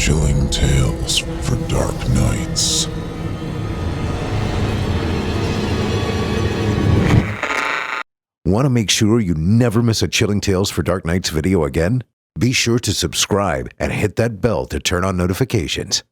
Chilling tales for dark nights. Want to make sure you never miss a Chilling Tales for Dark Nights video again? Be sure to subscribe and hit that bell to turn on notifications.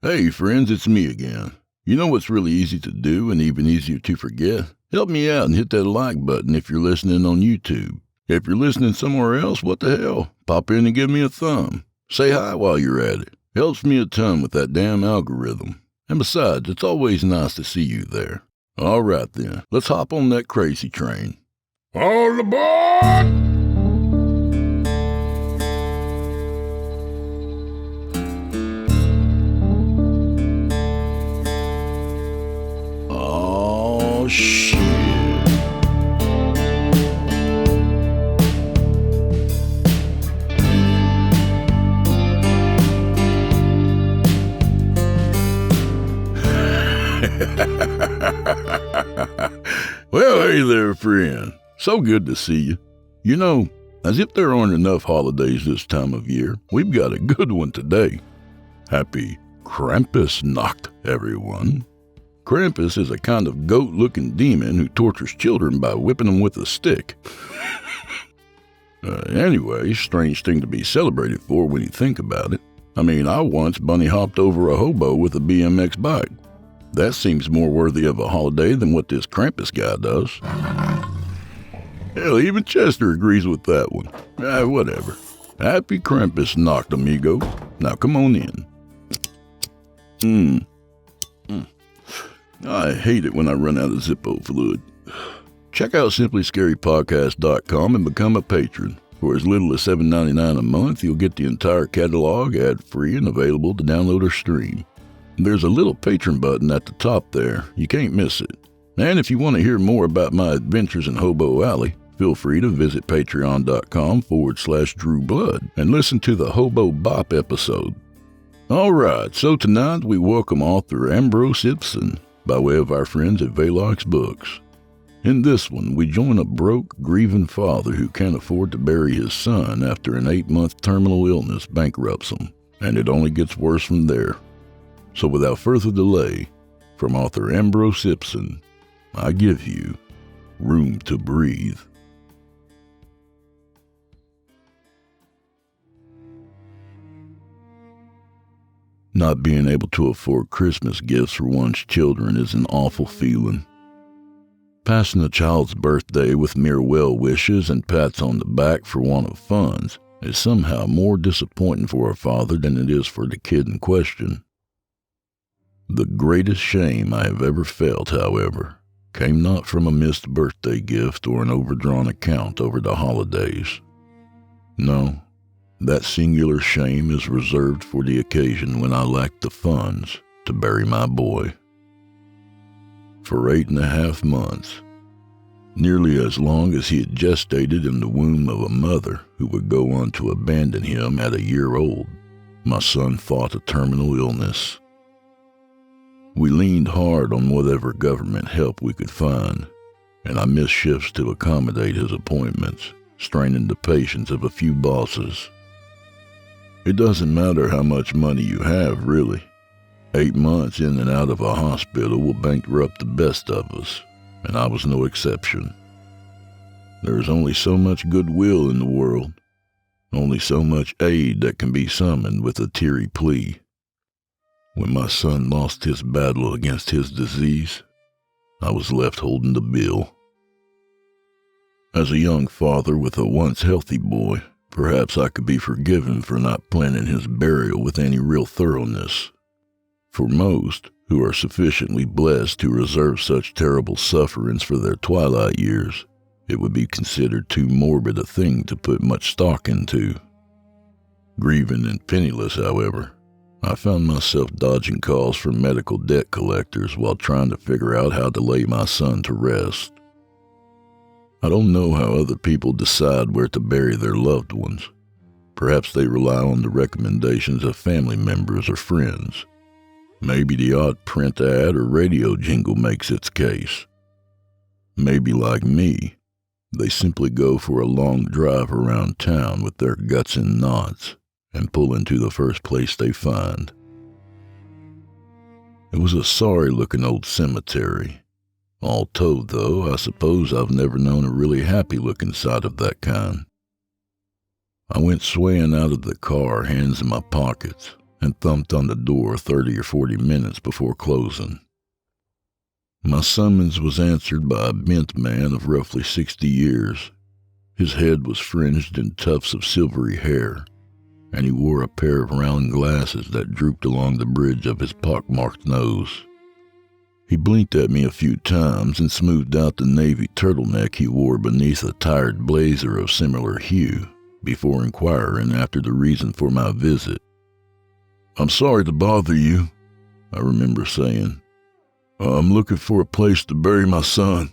Hey friends, it's me again. You know what's really easy to do and even easier to forget? Help me out and hit that like button if you're listening on YouTube. If you're listening somewhere else, what the hell? Pop in and give me a thumb. Say hi while you're at it. Helps me a ton with that damn algorithm. And besides, it's always nice to see you there. All right then, let's hop on that crazy train. All aboard! Oh, shit. Well, hey there, friend. So good to see you. You know, as if there aren't enough holidays this time of year, we've got a good one today. Happy Krampusnacht, everyone. Krampus is a kind of goat-looking demon who tortures children by whipping them with a stick. Anyway, strange thing to be celebrated for when you think about it. I mean, I once bunny hopped over a hobo with a BMX bike. That seems more worthy of a holiday than what this Krampus guy does. Hell, even Chester agrees with that one. Whatever. Happy Krampusnacht, amigo. Now come on in. I hate it when I run out of Zippo fluid. Check out simplyscarypodcast.com and become a patron. For as little as $7.99 a month, you'll get the entire catalog ad-free and available to download or stream. There's a little patron button at the top there. You can't miss it. And if you want to hear more about my adventures in Hobo Alley, feel free to visit patreon.com/Drew Blood and listen to the Hobo Bop episode. Alright, so tonight we welcome author Ambrose Ibsen by way of our friends at VELOX Books. In this one, we join a broke, grieving father who can't afford to bury his son after an 8-month terminal illness bankrupts him, and it only gets worse from there. So without further delay, from author Ambrose Ibsen, I give you Room to Breathe. Not being able to afford Christmas gifts for one's children is an awful feeling. Passing a child's birthday with mere well wishes and pats on the back for want of funds is somehow more disappointing for a father than it is for the kid in question. The greatest shame I have ever felt, however, came not from a missed birthday gift or an overdrawn account over the holidays. No, that singular shame is reserved for the occasion when I lacked the funds to bury my boy. For 8.5 months, nearly as long as he had gestated in the womb of a mother who would go on to abandon him at a year old, my son fought a terminal illness. We leaned hard on whatever government help we could find, and I missed shifts to accommodate his appointments, straining the patience of a few bosses. It doesn't matter how much money you have, really. 8 months in and out of a hospital will bankrupt the best of us, and I was no exception. There is only so much goodwill in the world, only so much aid that can be summoned with a teary plea. When my son lost his battle against his disease, I was left holding the bill. As a young father with a once healthy boy, perhaps I could be forgiven for not planning his burial with any real thoroughness. For most, who are sufficiently blessed to reserve such terrible sufferings for their twilight years, it would be considered too morbid a thing to put much stock into. Grieving and penniless, however, I found myself dodging calls from medical debt collectors while trying to figure out how to lay my son to rest. I don't know how other people decide where to bury their loved ones. Perhaps they rely on the recommendations of family members or friends. Maybe the odd print ad or radio jingle makes its case. Maybe like me, they simply go for a long drive around town with their guts in knots and pull into the first place they find. It was a sorry-looking old cemetery. All told, though, I suppose I've never known a really happy-looking sight of that kind. I went swaying out of the car, hands in my pockets, and thumped on the door 30 or 40 minutes before closing. My summons was answered by a bent man of roughly 60 years. His head was fringed in tufts of silvery hair, and he wore a pair of round glasses that drooped along the bridge of his pockmarked nose. He blinked at me a few times and smoothed out the navy turtleneck he wore beneath a tired blazer of similar hue, before inquiring after the reason for my visit. "I'm sorry to bother you," I remember saying. "I'm looking for a place to bury my son.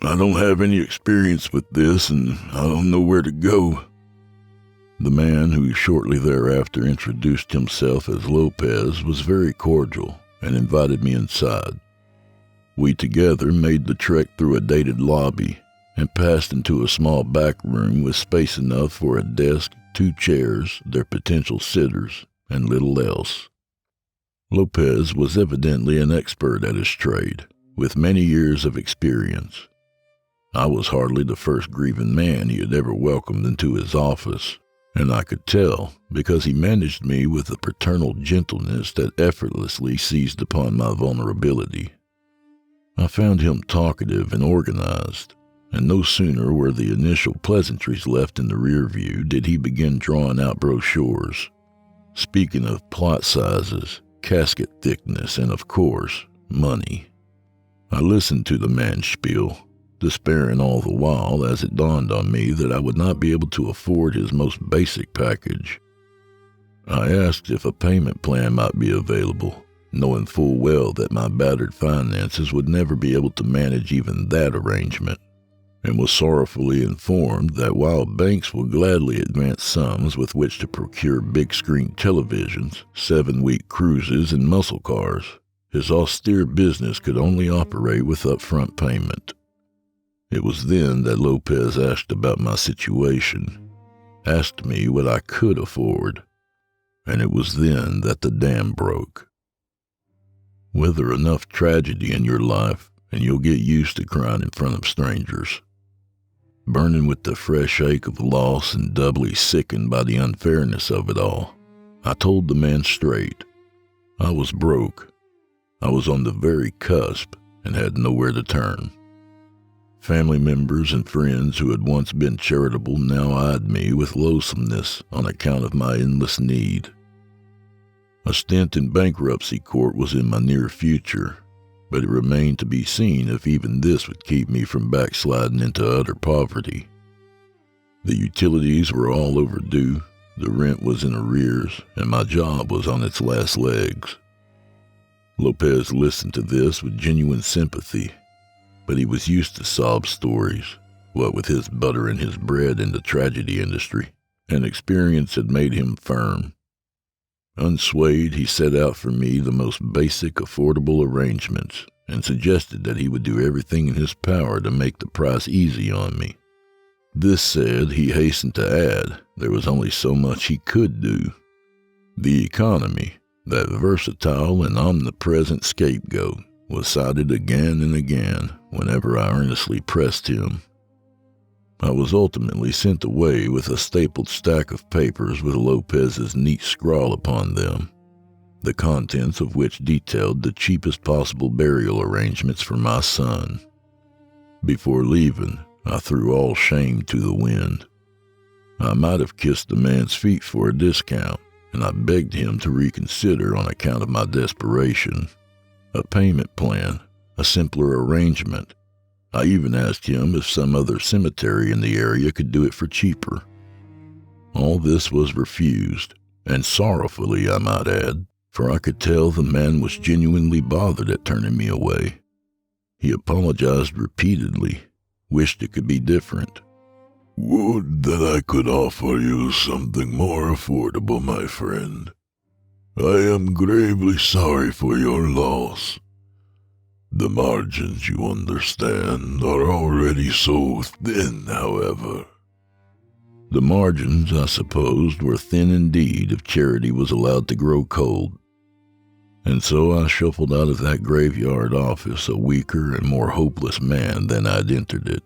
I don't have any experience with this, and I don't know where to go." The man, who shortly thereafter introduced himself as Lopez, was very cordial and invited me inside. We together made the trek through a dated lobby and passed into a small back room with space enough for a desk, 2 chairs, their potential sitters, and little else. Lopez was evidently an expert at his trade, with many years of experience. I was hardly the first grieving man he had ever welcomed into his office, and I could tell because he managed me with a paternal gentleness that effortlessly seized upon my vulnerability. I found him talkative and organized, and no sooner were the initial pleasantries left in the rear view did he begin drawing out brochures, speaking of plot sizes, casket thickness, and of course, money. I listened to the man's spiel, despairing all the while as it dawned on me that I would not be able to afford his most basic package. I asked if a payment plan might be available, knowing full well that my battered finances would never be able to manage even that arrangement, and was sorrowfully informed that while banks will gladly advance sums with which to procure big-screen televisions, 7-week cruises, and muscle cars, his austere business could only operate with upfront payment. It was then that Lopez asked about my situation, asked me what I could afford, and it was then that the dam broke. Weather enough tragedy in your life, and you'll get used to crying in front of strangers. Burning with the fresh ache of loss and doubly sickened by the unfairness of it all, I told the man straight. I was broke. I was on the very cusp and had nowhere to turn. Family members and friends who had once been charitable now eyed me with loathsomeness on account of my endless need. A stint in bankruptcy court was in my near future, but it remained to be seen if even this would keep me from backsliding into utter poverty. The utilities were all overdue, the rent was in arrears, and my job was on its last legs. Lopez listened to this with genuine sympathy, but he was used to sob stories, what with his butter and his bread in the tragedy industry, and experience had made him firm. Unswayed, he set out for me the most basic, affordable arrangements and suggested that he would do everything in his power to make the price easy on me. This said, he hastened to add there was only so much he could do. The economy, that versatile and omnipresent scapegoat, was cited again and again whenever I earnestly pressed him. I was ultimately sent away with a stapled stack of papers with Lopez's neat scrawl upon them, the contents of which detailed the cheapest possible burial arrangements for my son. Before leaving, I threw all shame to the wind. I might have kissed the man's feet for a discount, and I begged him to reconsider on account of my desperation. A payment plan, a simpler arrangement. I even asked him if some other cemetery in the area could do it for cheaper. All this was refused, and sorrowfully, I might add, for I could tell the man was genuinely bothered at turning me away. He apologized repeatedly, wished it could be different. "Would that I could offer you something more affordable, my friend. I am gravely sorry for your loss. The margins, you understand, are already so thin, however." The margins, I supposed, were thin indeed if charity was allowed to grow cold. And so I shuffled out of that graveyard office a weaker and more hopeless man than I'd entered it,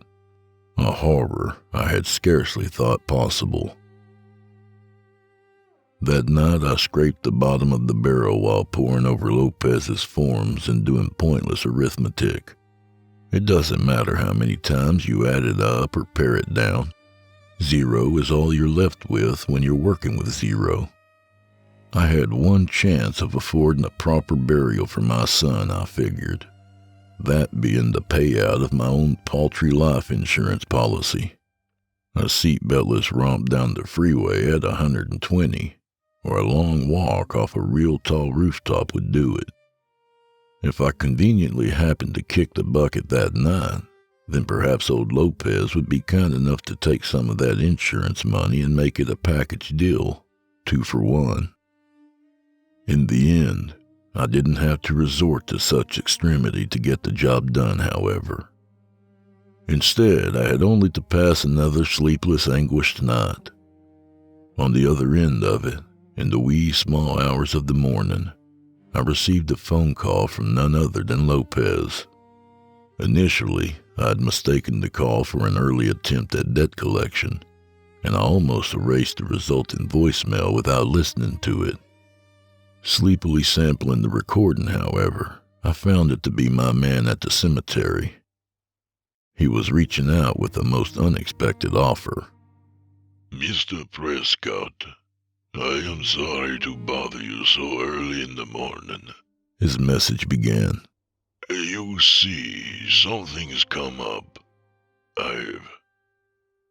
a horror I had scarcely thought possible. That night I scraped the bottom of the barrel while poring over Lopez's forms and doing pointless arithmetic. It doesn't matter how many times you add it up or pare it down. 0 is all you're left with when you're working with 0. I had one chance of affording a proper burial for my son, I figured. That being the payout of my own paltry life insurance policy. A seatbeltless romp down the freeway at 120, or a long walk off a real tall rooftop would do it. If I conveniently happened to kick the bucket that night, then perhaps old Lopez would be kind enough to take some of that insurance money and make it a package deal, 2 for 1. In the end, I didn't have to resort to such extremity to get the job done, however. Instead, I had only to pass another sleepless, anguished night. On the other end of it, in the wee small hours of the morning, I received a phone call from none other than Lopez. Initially, I had mistaken the call for an early attempt at debt collection, and I almost erased the resulting voicemail without listening to it. Sleepily sampling the recording, however, I found it to be my man at the cemetery. He was reaching out with a most unexpected offer. Mr. Prescott, I am sorry to bother you so early in the morning. His message began. You see, something's come up.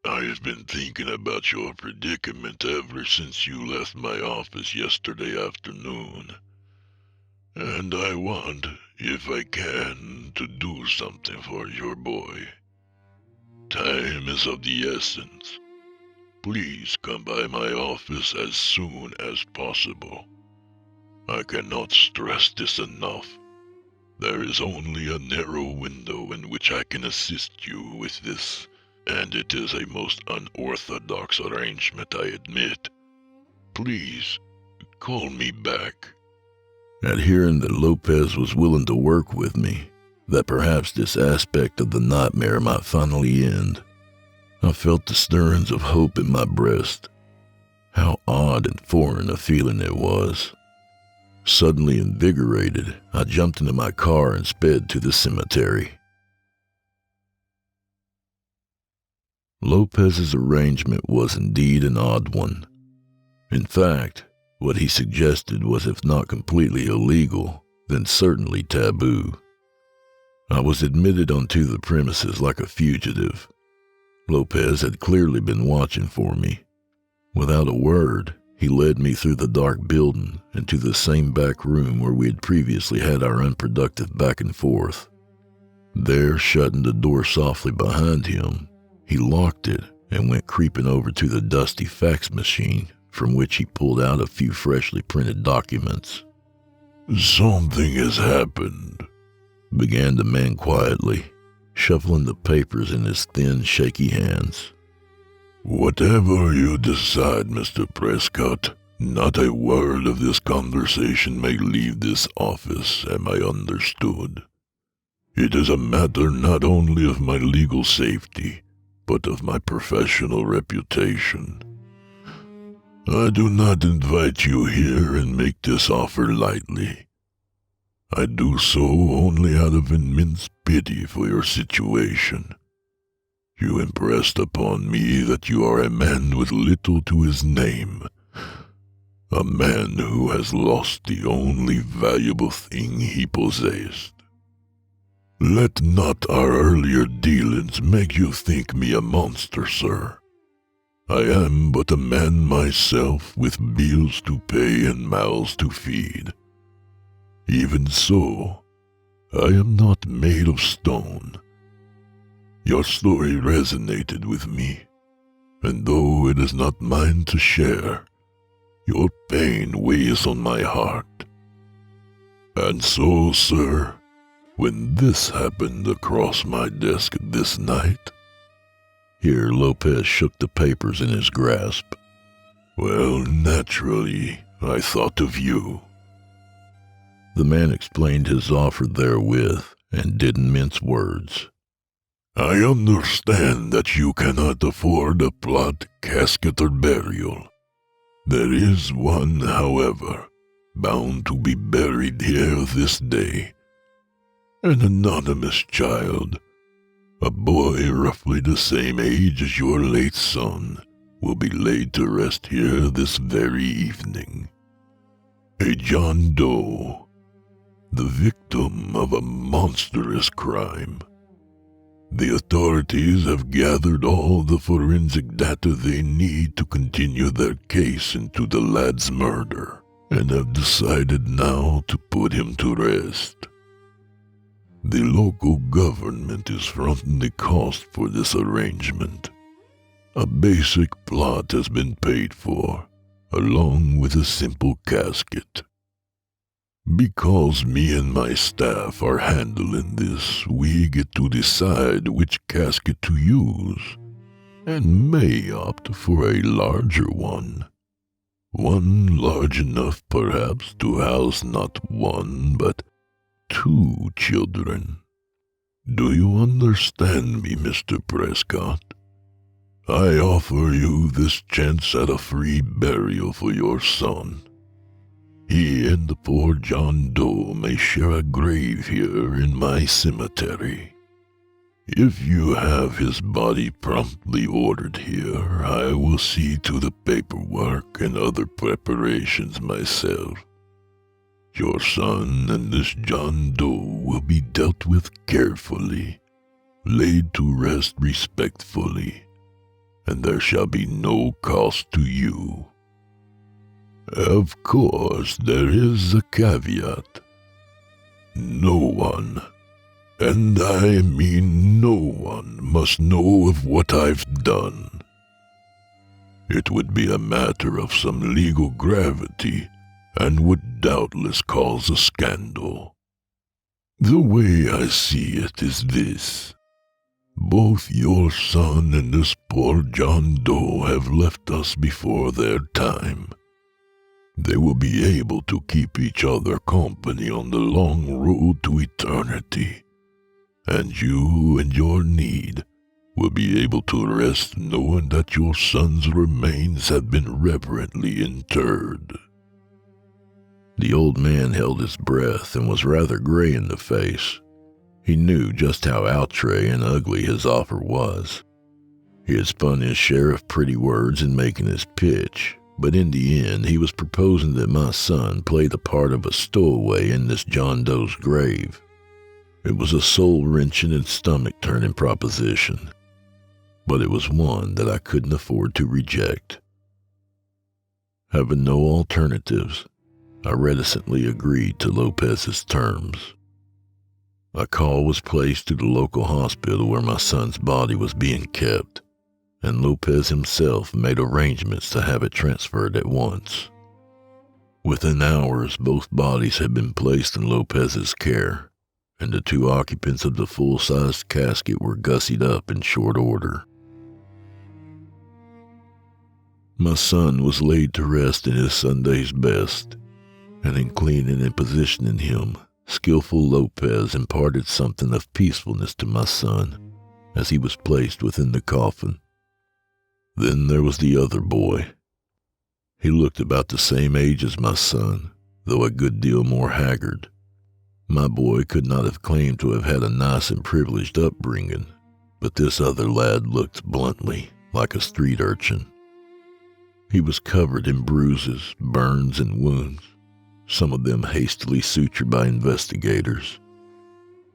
I've been thinking about your predicament ever since you left my office yesterday afternoon. And I want, if I can, to do something for your boy. Time is of the essence. Please come by my office as soon as possible. I cannot stress this enough. There is only a narrow window in which I can assist you with this, and it is a most unorthodox arrangement, I admit. Please, call me back. At hearing that Lopez was willing to work with me, that perhaps this aspect of the nightmare might finally end, I felt the stirrings of hope in my breast. How odd and foreign a feeling it was. Suddenly invigorated, I jumped into my car and sped to the cemetery. Lopez's arrangement was indeed an odd one. In fact, what he suggested was if not completely illegal, then certainly taboo. I was admitted onto the premises like a fugitive. Lopez had clearly been watching for me. Without a word, he led me through the dark building and to the same back room where we had previously had our unproductive back and forth. There, shutting the door softly behind him, he locked it and went creeping over to the dusty fax machine, from which he pulled out a few freshly printed documents. Something has happened, began the man quietly, shuffling the papers in his thin, shaky hands. Whatever you decide, Mr. Prescott, not a word of this conversation may leave this office, am I understood? It is a matter not only of my legal safety, but of my professional reputation. I do not invite you here and make this offer lightly. I do so only out of immense pity for your situation. You impressed upon me that you are a man with little to his name, a man who has lost the only valuable thing he possessed. Let not our earlier dealings make you think me a monster, sir. I am but a man myself with bills to pay and mouths to feed. Even so, I am not made of stone. Your story resonated with me, and though it is not mine to share, your pain weighs on my heart. And so, sir, when this happened across my desk this night, Here, Lopez shook the papers in his grasp. Well, naturally, I thought of you. The man explained his offer therewith and didn't mince words. I understand that you cannot afford a plot, casket, or burial. There is one, however, bound to be buried here this day. An anonymous child, a boy roughly the same age as your late son, will be laid to rest here this very evening. A John Doe, the victim of a monstrous crime. The authorities have gathered all the forensic data they need to continue their case into the lad's murder, and have decided now to put him to rest. The local government is fronting the cost for this arrangement. A basic plot has been paid for, along with a simple casket. Because me and my staff are handling this, we get to decide which casket to use, and may opt for a larger one. One large enough, perhaps, to house not one, but 2 children. Do you understand me, Mr. Prescott? I offer you this chance at a free burial for your son. He and the poor John Doe may share a grave here in my cemetery. If you have his body promptly ordered here, I will see to the paperwork and other preparations myself. Your son and this John Doe will be dealt with carefully, laid to rest respectfully, and there shall be no cost to you. Of course, there is a caveat. No one, and I mean no one, must know of what I've done. It would be a matter of some legal gravity, and would doubtless cause a scandal. The way I see it is this. Both your son and this poor John Doe have left us before their time. They will be able to keep each other company on the long road to eternity, and you and your need will be able to rest knowing that your son's remains have been reverently interred. The old man held his breath and was rather gray in the face. He knew just how outre and ugly his offer was. He had spun his share of pretty words in making his pitch, but in the end he was proposing that my son play the part of a stowaway in this John Doe's grave. It was a soul-wrenching and stomach-turning proposition, but it was one that I couldn't afford to reject. Having no alternatives, I reticently agreed to Lopez's terms. A call was placed to the local hospital where my son's body was being kept, and Lopez himself made arrangements to have it transferred at once. Within hours, both bodies had been placed in Lopez's care, and the 2 occupants of the full-sized casket were gussied up in short order. My son was laid to rest in his Sunday's best, and in cleaning and positioning him, skillful Lopez imparted something of peacefulness to my son as he was placed within the coffin. Then there was the other boy. He looked about the same age as my son, though a good deal more haggard. My boy could not have claimed to have had a nice and privileged upbringing, but this other lad looked bluntly like a street urchin. He was covered in bruises, burns, and wounds, some of them hastily sutured by investigators.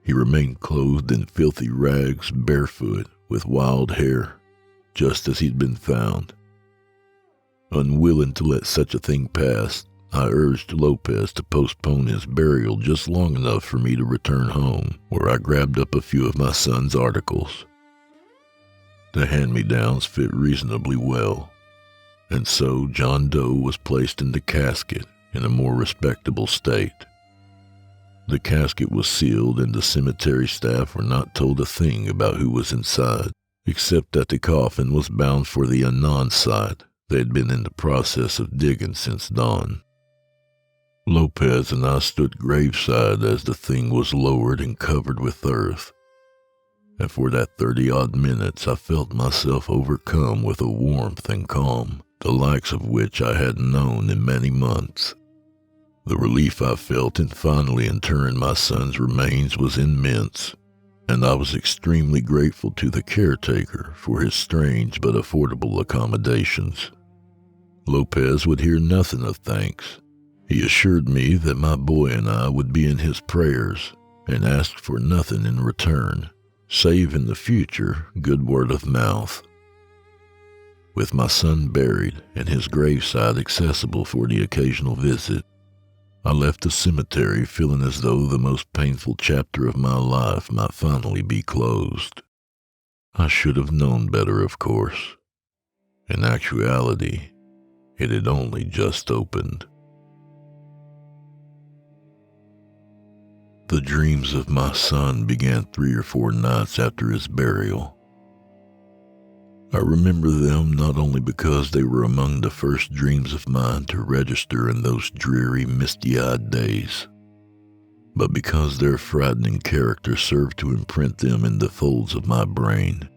He remained clothed in filthy rags, barefoot, with wild hair, just as he'd been found. Unwilling to let such a thing pass, I urged Lopez to postpone his burial just long enough for me to return home, where I grabbed up a few of my son's articles. The hand-me-downs fit reasonably well, and so John Doe was placed in the casket in a more respectable state. The casket was sealed and the cemetery staff were not told a thing about who was inside, except that the coffin was bound for the unknown site they had been in the process of digging since dawn. Lopez and I stood graveside as the thing was lowered and covered with earth, and for that 30-odd minutes I felt myself overcome with a warmth and calm, the likes of which I hadn't known in many months. The relief I felt in finally interring my son's remains was immense, and I was extremely grateful to the caretaker for his strange but affordable accommodations. Lopez would hear nothing of thanks. He assured me that my boy and I would be in his prayers and asked for nothing in return, save in the future good word of mouth. With my son buried and his graveside accessible for the occasional visit, I left the cemetery feeling as though the most painful chapter of my life might finally be closed. I should have known better, of course. In actuality, it had only just opened. The dreams of my son began 3 or 4 nights after his burial. I remember them not only because they were among the first dreams of mine to register in those dreary, misty-eyed days, but because their frightening character served to imprint them in the folds of my brain.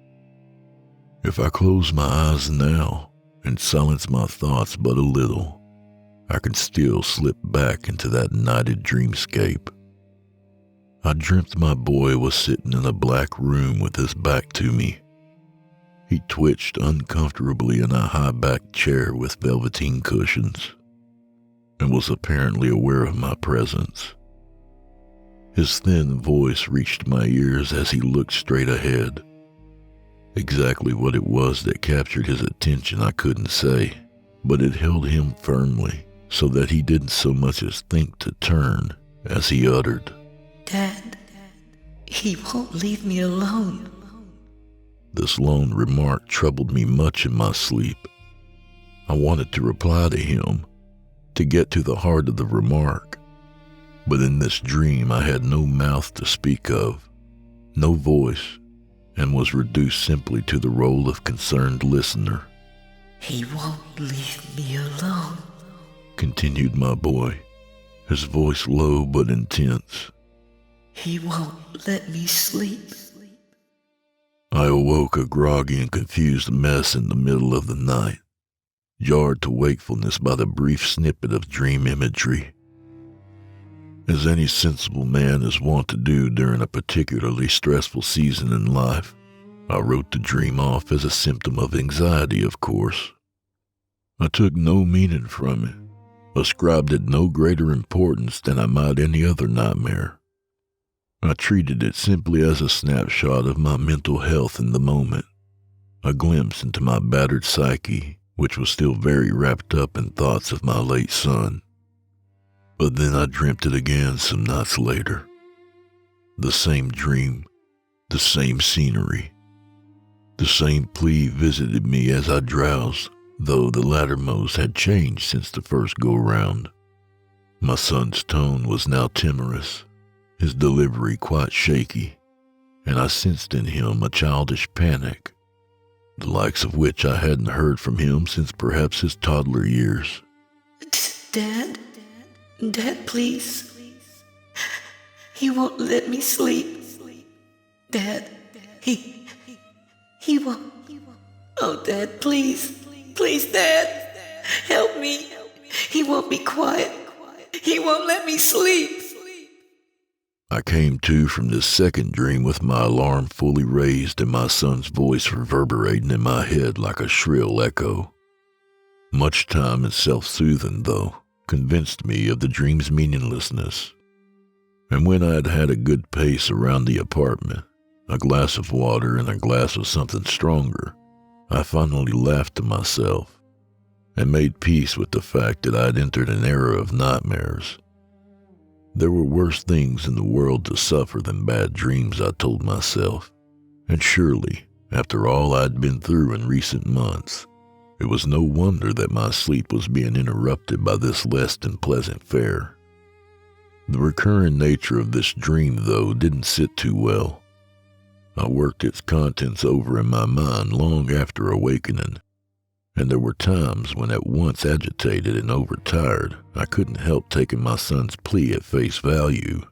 If I close my eyes now and silence my thoughts but a little, I can still slip back into that nighted dreamscape. I dreamt my boy was sitting in a black room with his back to me. He twitched uncomfortably in a high-backed chair with velveteen cushions and was apparently aware of my presence. His thin voice reached my ears as he looked straight ahead. Exactly what it was that captured his attention I couldn't say, but it held him firmly so that he didn't so much as think to turn as he uttered, "Dad, he won't leave me alone." This lone remark troubled me much in my sleep. I wanted to reply to him, to get to the heart of the remark, but in this dream I had no mouth to speak of, no voice, and was reduced simply to the role of concerned listener. "He won't leave me alone," continued my boy, his voice low but intense. "He won't let me sleep." I awoke a groggy and confused mess in the middle of the night, jarred to wakefulness by the brief snippet of dream imagery. As any sensible man is wont to do during a particularly stressful season in life, I wrote the dream off as a symptom of anxiety, of course. I took no meaning from it, ascribed it no greater importance than I might any other nightmare. I treated it simply as a snapshot of my mental health in the moment, a glimpse into my battered psyche, which was still very wrapped up in thoughts of my late son. But then I dreamt it again some nights later. The same dream, the same scenery. The same plea visited me as I drowsed, though the lattermost had changed since the first go-round. My son's tone was now timorous, his delivery quite shaky, and I sensed in him a childish panic, the likes of which I hadn't heard from him since perhaps his toddler years. Dad, please. He won't let me sleep. Dad, he won't. Oh, Dad, please. Please, Dad, help me. He won't be quiet. He won't let me sleep. I came to from this second dream with my alarm fully raised and my son's voice reverberating in my head like a shrill echo. Much time and self-soothing, though, convinced me of the dream's meaninglessness. And when I had had a good pace around the apartment, a glass of water and a glass of something stronger, I finally laughed to myself and made peace with the fact that I had entered an era of nightmares. There were worse things in the world to suffer than bad dreams, I told myself, and surely, after all I'd been through in recent months, it was no wonder that my sleep was being interrupted by this less than pleasant fare. The recurring nature of this dream, though, didn't sit too well. I worked its contents over in my mind long after awakening, and there were times when at once agitated and overtired, I couldn't help taking my son's plea at face value.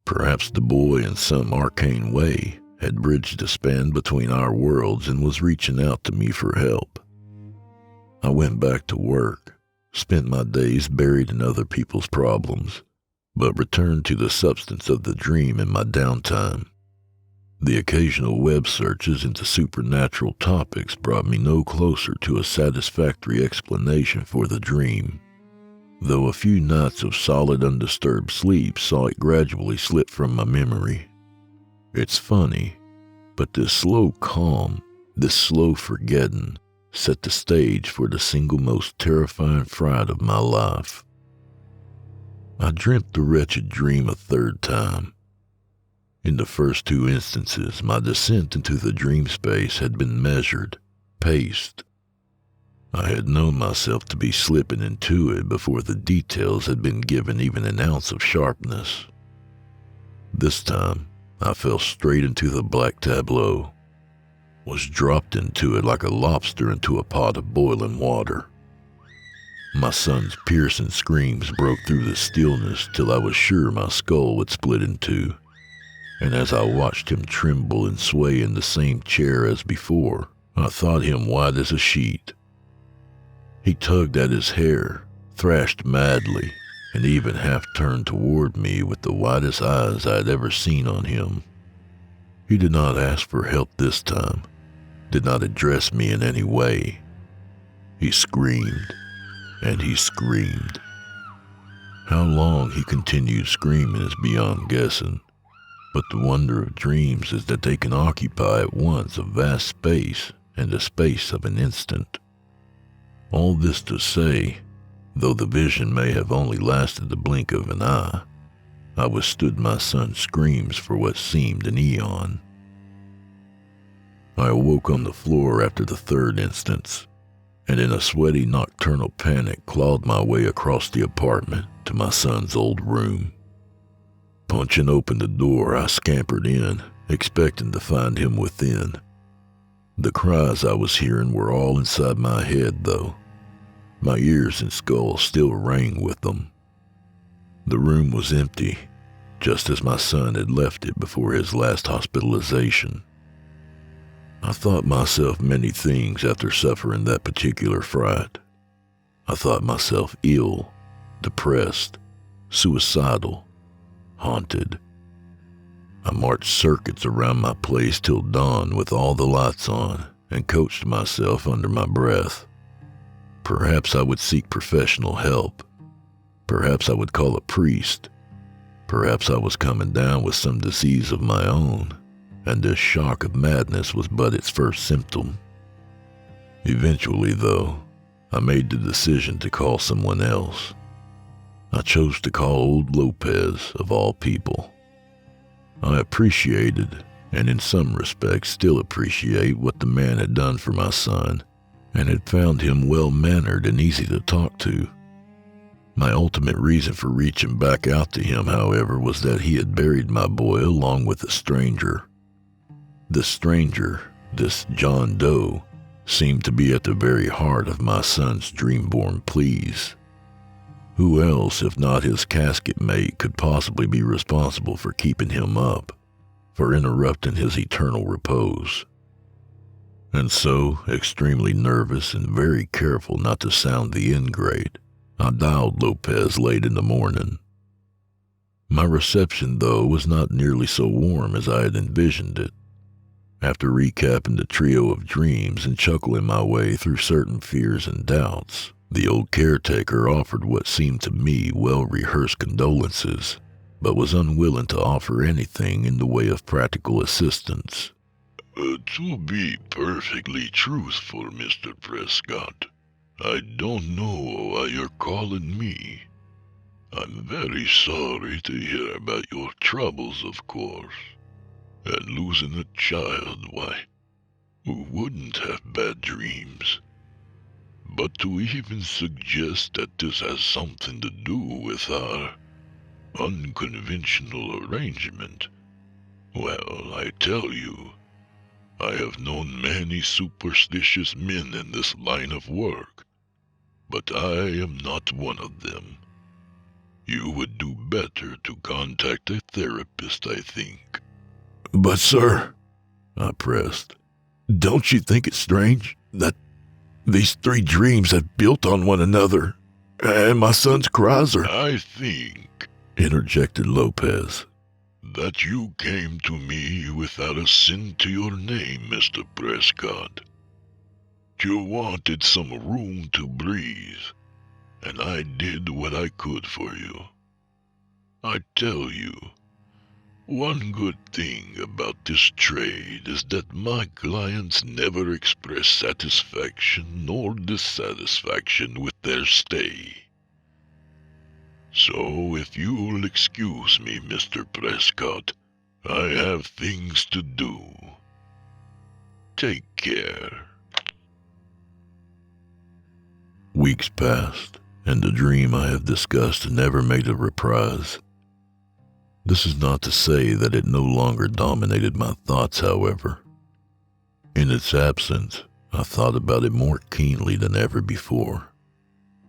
Perhaps the boy in some arcane way had bridged the span between our worlds and was reaching out to me for help. I went back to work, spent my days buried in other people's problems, but returned to the substance of the dream in my downtime. The occasional web searches into supernatural topics brought me no closer to a satisfactory explanation for the dream, though a few nights of solid undisturbed sleep saw it gradually slip from my memory. It's funny, but this slow calm, this slow forgetting, set the stage for the single most terrifying fright of my life. I dreamt the wretched dream a third time. In the first two instances, my descent into the dream space had been measured, paced. I had known myself to be slipping into it before the details had been given even an ounce of sharpness. This time, I fell straight into the black tableau, was dropped into it like a lobster into a pot of boiling water. My son's piercing screams broke through the stillness till I was sure my skull would split in two, and as I watched him tremble and sway in the same chair as before, I thought him white as a sheet. He tugged at his hair, thrashed madly, and even half turned toward me with the widest eyes I had ever seen on him. He did not ask for help this time, did not address me in any way. He screamed, and he screamed. How long he continued screaming is beyond guessing, but the wonder of dreams is that they can occupy at once a vast space and the space of an instant. All this to say, though the vision may have only lasted the blink of an eye, I withstood my son's screams for what seemed an eon. I awoke on the floor after the third instance, and in a sweaty nocturnal panic clawed my way across the apartment to my son's old room. Punching open the door, I scampered in, expecting to find him within. The cries I was hearing were all inside my head, though. My ears and skull still rang with them. The room was empty, just as my son had left it before his last hospitalization. I thought myself many things after suffering that particular fright. I thought myself ill, depressed, suicidal, haunted. I marched circuits around my place till dawn with all the lights on and coached myself under my breath. Perhaps I would seek professional help. Perhaps I would call a priest. Perhaps I was coming down with some disease of my own, and this shock of madness was but its first symptom. Eventually, though, I made the decision to call someone else. I chose to call old Lopez, of all people. I appreciated, and in some respects still appreciate, what the man had done for my son, and had found him well-mannered and easy to talk to. My ultimate reason for reaching back out to him, however, was that he had buried my boy along with a stranger. This stranger, this John Doe, seemed to be at the very heart of my son's dream-born pleas. Who else, if not his casket mate, could possibly be responsible for keeping him up, for interrupting his eternal repose? And so, extremely nervous and very careful not to sound the ingrate, I dialed Lopez late in the morning. My reception, though, was not nearly so warm as I had envisioned it. After recapping the trio of dreams and chuckling my way through certain fears and doubts, the old caretaker offered what seemed to me well-rehearsed condolences, but was unwilling to offer anything in the way of practical assistance. To be perfectly truthful, Mr. Prescott, I don't know why you're calling me. I'm very sorry to hear about your troubles, of course. And losing a child, why, who wouldn't have bad dreams? But to even suggest that this has something to do with our unconventional arrangement Well, I tell you, I have known many superstitious men in this line of work, but I am not one of them. You would do better to contact a therapist, I think. But, sir, I pressed, don't you think it's strange that these three dreams have built on one another, and my son's cries are— I think, interjected Lopez. that you came to me without a sin to your name, Mr. Prescott. You wanted some room to breathe, and I did what I could for you. I tell you, one good thing about this trade is that my clients never express satisfaction nor dissatisfaction with their stay. So if you'll excuse me, Mr. Prescott, I have things to do. Take care. Weeks passed, and the dream I have discussed never made a reprise. This is not to say that it no longer dominated my thoughts, however. In its absence, I thought about it more keenly than ever before,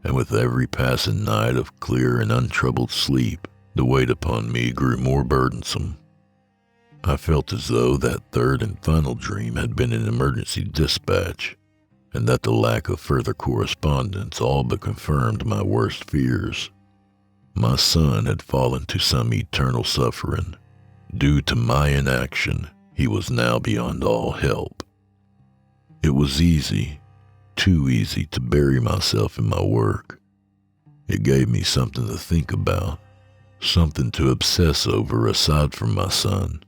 and with every passing night of clear and untroubled sleep, the weight upon me grew more burdensome. I felt as though that third and final dream had been an emergency dispatch, and that the lack of further correspondence all but confirmed my worst fears. My son had fallen to some eternal suffering. Due to my inaction, he was now beyond all help. It was easy, too easy, to bury myself in my work. It gave me something to think about, something to obsess over aside from my son.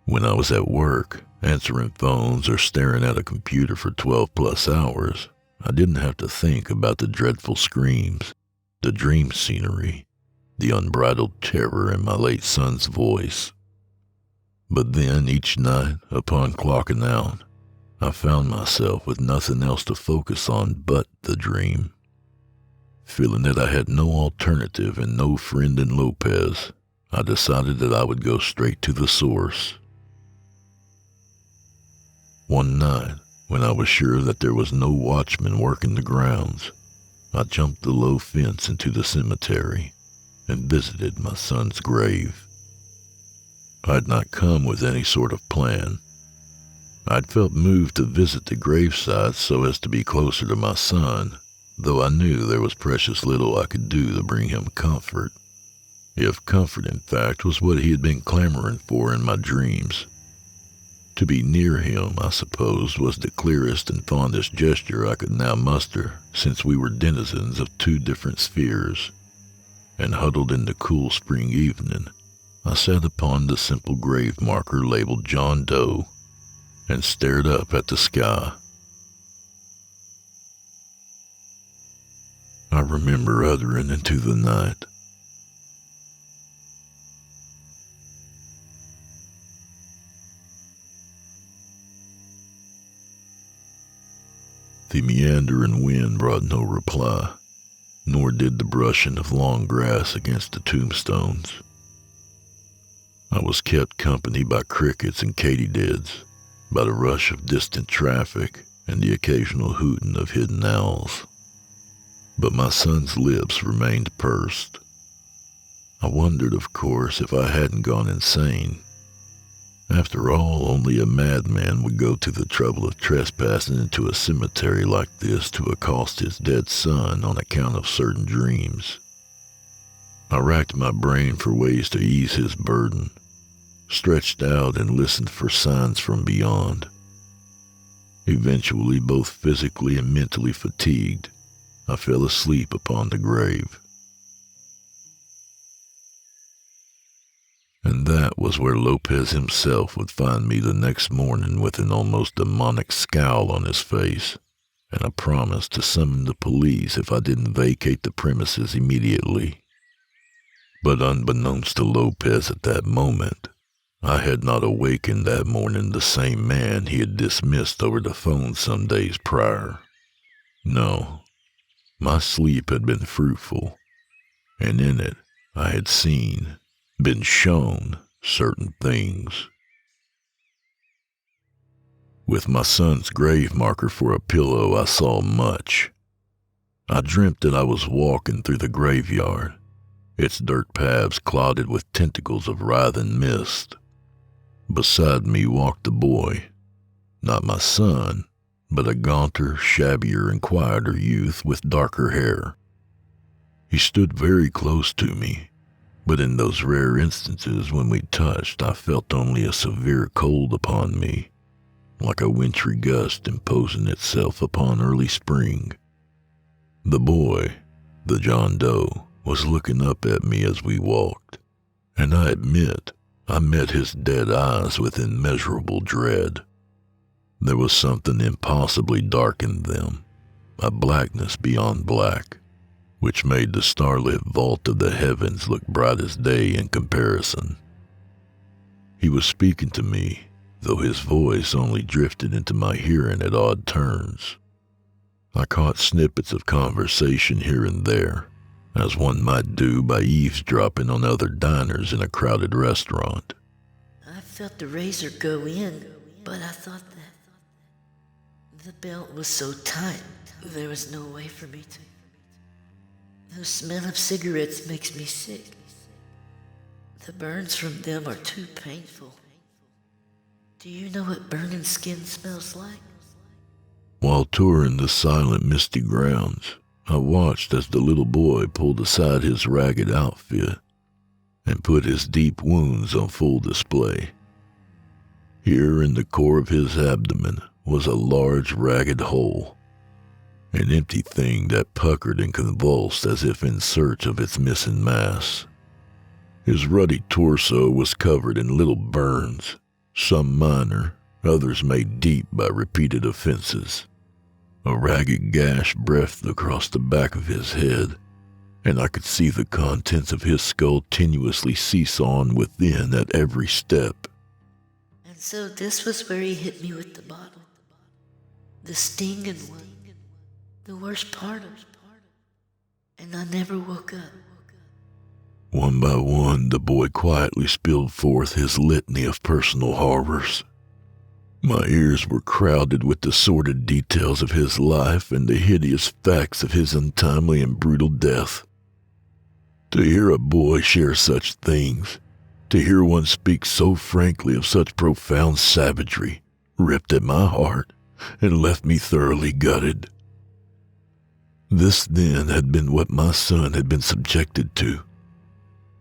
When I was at work, answering phones or staring at a computer for 12+ hours, I didn't have to think about the dreadful screams, the dream scenery, the unbridled terror in my late son's voice. But then each night, upon clocking out, I found myself with nothing else to focus on but the dream. Feeling that I had no alternative and no friend in Lopez, I decided that I would go straight to the source. One night, when I was sure that there was no watchman working the grounds, I jumped the low fence into the cemetery and visited my son's grave. I'd not come with any sort of plan. I'd felt moved to visit the gravesite so as to be closer to my son, though I knew there was precious little I could do to bring him comfort. If comfort, in fact, was what he had been clamoring for in my dreams. To be near him, I suppose, was the clearest and fondest gesture I could now muster, since we were denizens of two different spheres. And huddled in the cool spring evening, I sat upon the simple grave marker labeled John Doe and stared up at the sky. I remember uttering into the night, The meandering wind brought no reply, nor did the brushing of long grass against the tombstones. I was kept company by crickets and katydids, by the rush of distant traffic and the occasional hooting of hidden owls. But my son's lips remained pursed. I wondered, of course, if I hadn't gone insane. After all, only a madman would go to the trouble of trespassing into a cemetery like this to accost his dead son on account of certain dreams. I racked my brain for ways to ease his burden, stretched out and listened for signs from beyond. Eventually, both physically and mentally fatigued, I fell asleep upon the grave. And that was where Lopez himself would find me the next morning with an almost demonic scowl on his face, and a promise to summon the police if I didn't vacate the premises immediately. But unbeknownst to Lopez at that moment, I had not awakened that morning the same man he had dismissed over the phone some days prior. No, my sleep had been fruitful, and in it I had seen, been shown, certain things. With my son's grave marker for a pillow, I saw much. I dreamt that I was walking through the graveyard, its dirt paths clouded with tentacles of writhing mist. Beside me walked a boy, not my son, but a gaunter, shabbier, and quieter youth with darker hair. He stood very close to me, but in those rare instances when we touched, I felt only a severe cold upon me, like a wintry gust imposing itself upon early spring. The boy, the John Doe, was looking up at me as we walked, and I admit I met his dead eyes with immeasurable dread. There was something impossibly dark in them, a blackness beyond black, which made the starlit vault of the heavens look bright as day in comparison. He was speaking to me, though his voice only drifted into my hearing at odd turns. I caught snippets of conversation here and there, as one might do by eavesdropping on other diners in a crowded restaurant. I felt the razor go in, but I thought that the belt was so tight, there was no way for me to. The smell of cigarettes makes me sick. The burns from them are too painful. Do you know what burning skin smells like? While touring the silent, misty grounds, I watched as the little boy pulled aside his ragged outfit and put his deep wounds on full display. Here in the core of his abdomen was a large, ragged hole, an empty thing that puckered and convulsed as if in search of its missing mass. His ruddy torso was covered in little burns, some minor, others made deep by repeated offenses. A ragged gash breathed across the back of his head, and I could see the contents of his skull tenuously seesawing within at every step. And so this was where he hit me with the bottle. The stinging one. The worst part of it. And I never woke up. One by one, the boy quietly spilled forth his litany of personal horrors. My ears were crowded with the sordid details of his life and the hideous facts of his untimely and brutal death. To hear a boy share such things, to hear one speak so frankly of such profound savagery, ripped at my heart and left me thoroughly gutted. This then had been what my son had been subjected to.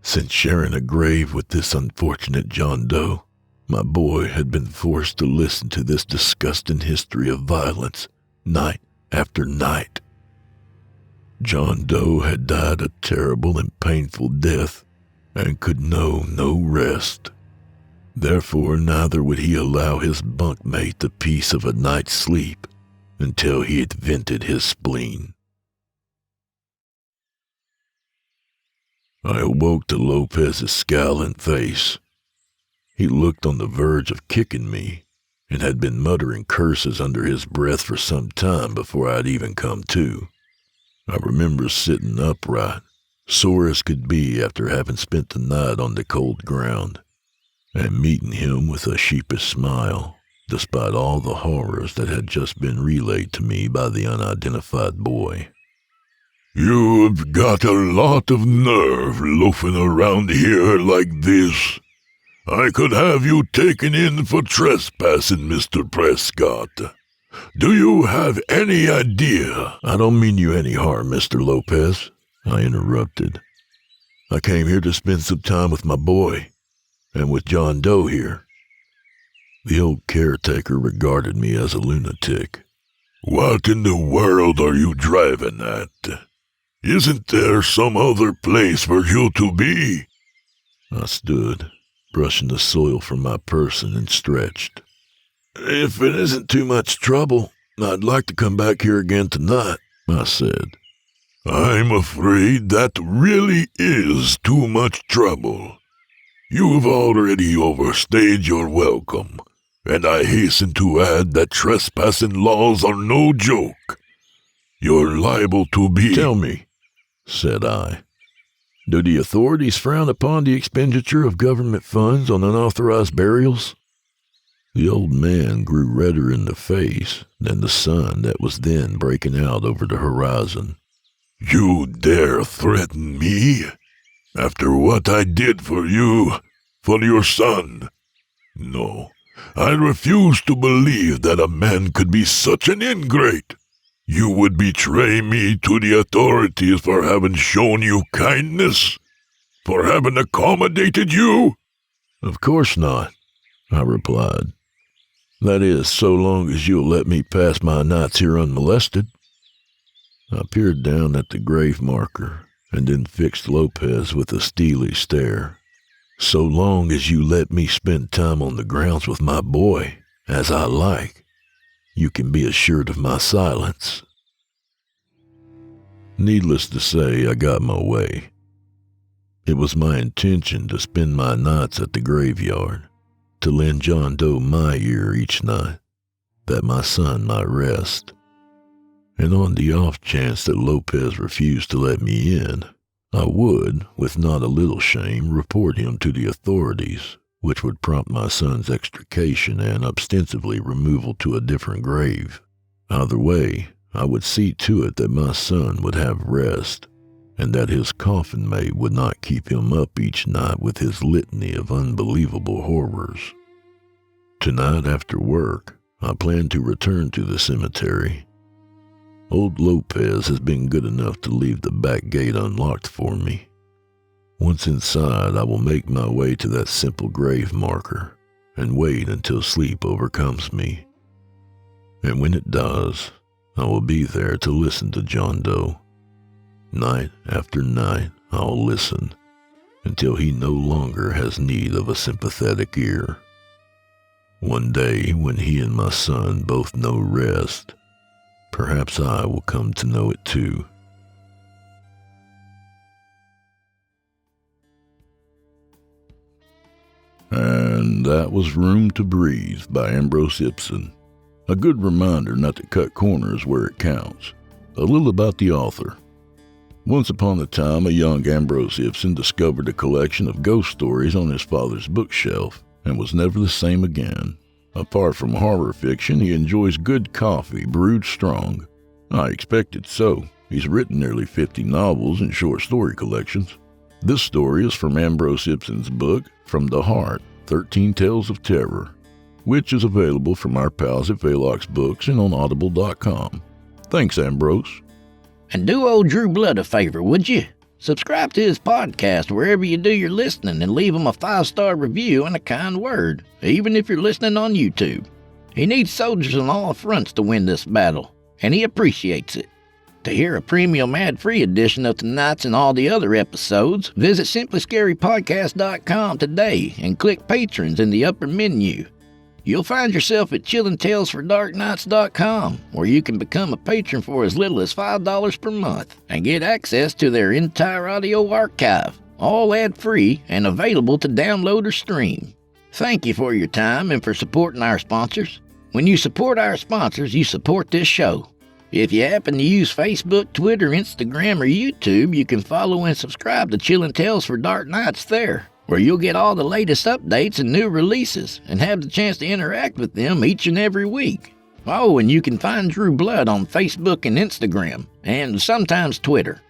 Since sharing a grave with this unfortunate John Doe, my boy had been forced to listen to this disgusting history of violence, night after night. John Doe had died a terrible and painful death, and could know no rest. Therefore, neither would he allow his bunkmate the peace of a night's sleep until he had vented his spleen. I awoke to Lopez's scowling face. He looked on the verge of kicking me, and had been muttering curses under his breath for some time before I'd even come to. I remember sitting upright, sore as could be after having spent the night on the cold ground, and meeting him with a sheepish smile, despite all the horrors that had just been relayed to me by the unidentified boy. You've got a lot of nerve loafing around here like this. I could have you taken in for trespassing, Mr. Prescott. Do you have any idea? I don't mean you any harm, Mr. Lopez, I interrupted. I came here to spend some time with my boy, and with John Doe here. The old caretaker regarded me as a lunatic. What in the world are you driving at? Isn't there some other place for you to be? I stood, brushing the soil from my person, and stretched. If it isn't too much trouble, I'd like to come back here again tonight, I said. I'm afraid that really is too much trouble. You've already overstayed your welcome, and I hasten to add that trespassing laws are no joke. You're liable to be— Tell me, said I, Do the authorities frown upon the expenditure of government funds on unauthorized burials?" The old man grew redder in the face than the sun that was then breaking out over the horizon. "You dare threaten me? After what I did for you, for your son? No, I refuse to believe that a man could be such an ingrate. You would betray me to the authorities for having shown you kindness? For having accommodated you?" "Of course not," I replied. "That is, so long as you'll let me pass my nights here unmolested." I peered down at the grave marker and then fixed Lopez with a steely stare. "So long as you let me spend time on the grounds with my boy, as I like, you can be assured of my silence." Needless to say, I got my way. It was my intention to spend my nights at the graveyard, to lend John Doe my ear each night, that my son might rest. And on the off chance that Lopez refused to let me in, I would, with not a little shame, report him to the authorities, which would prompt my son's extrication and ostensibly removal to a different grave. Either way, I would see to it that my son would have rest, and that his coffin mate would not keep him up each night with his litany of unbelievable horrors. Tonight after work, I plan to return to the cemetery. Old Lopez has been good enough to leave the back gate unlocked for me. Once inside, I will make my way to that simple grave marker and wait until sleep overcomes me. And when it does, I will be there to listen to John Doe. Night after night, I'll listen until he no longer has need of a sympathetic ear. One day, when he and my son both know rest, perhaps I will come to know it too. And that was Room to Breathe by Ambrose Ibsen. A good reminder not to cut corners where it counts. A little about the author. Once upon a time, a young Ambrose Ibsen discovered a collection of ghost stories on his father's bookshelf and was never the same again. Apart from horror fiction, he enjoys good coffee brewed strong. I expected so. He's written nearly 50 novels and short story collections. This story is from Ambrose Ibsen's book, From the Heart, 13 Tales of Terror, which is available from our pals at VELOX Books and on audible.com. Thanks, Ambrose. And do old Drew Blood a favor, would you? Subscribe to his podcast wherever you do your listening and leave him a 5-star review and a kind word, even if you're listening on YouTube. He needs soldiers on all fronts to win this battle, and he appreciates it. To hear a premium ad-free edition of tonight's and all the other episodes, visit simplyscarypodcast.com today and click Patrons in the upper menu. You'll find yourself at chillingtalesfordarknights.com, where you can become a patron for as little as $5 per month and get access to their entire audio archive, all ad-free and available to download or stream. Thank you for your time and for supporting our sponsors. When you support our sponsors, you support this show. If you happen to use Facebook, Twitter, Instagram, or YouTube, you can follow and subscribe to Chilling Tales for Dark Nights there, where you'll get all the latest updates and new releases and have the chance to interact with them each and every week. Oh, and you can find Drew Blood on Facebook and Instagram, and sometimes Twitter.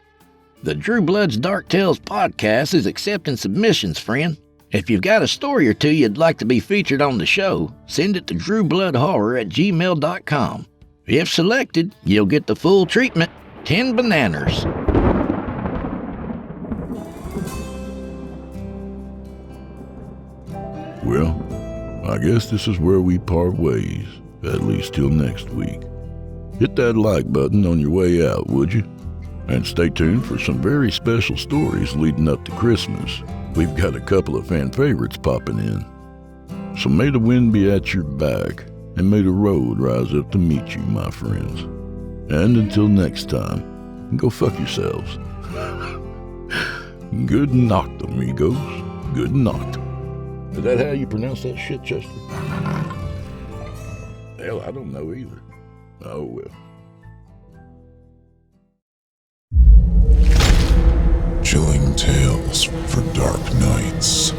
The Drew Blood's Dark Tales podcast is accepting submissions, friend. If you've got a story or two you'd like to be featured on the show, send it to drewbloodhorror@gmail.com. If selected, you'll get the full treatment, 10 bananas. Well, I guess this is where we part ways, at least till next week. Hit that like button on your way out, would you? And stay tuned for some very special stories leading up to Christmas. We've got a couple of fan favorites popping in. So may the wind be at your back, and may the road rise up to meet you, my friends. And until next time, go fuck yourselves. Good night, amigos. Good night. Is that how you pronounce that shit, Chester? Hell, I don't know either. Oh, well. Chilling Tales for Dark Nights.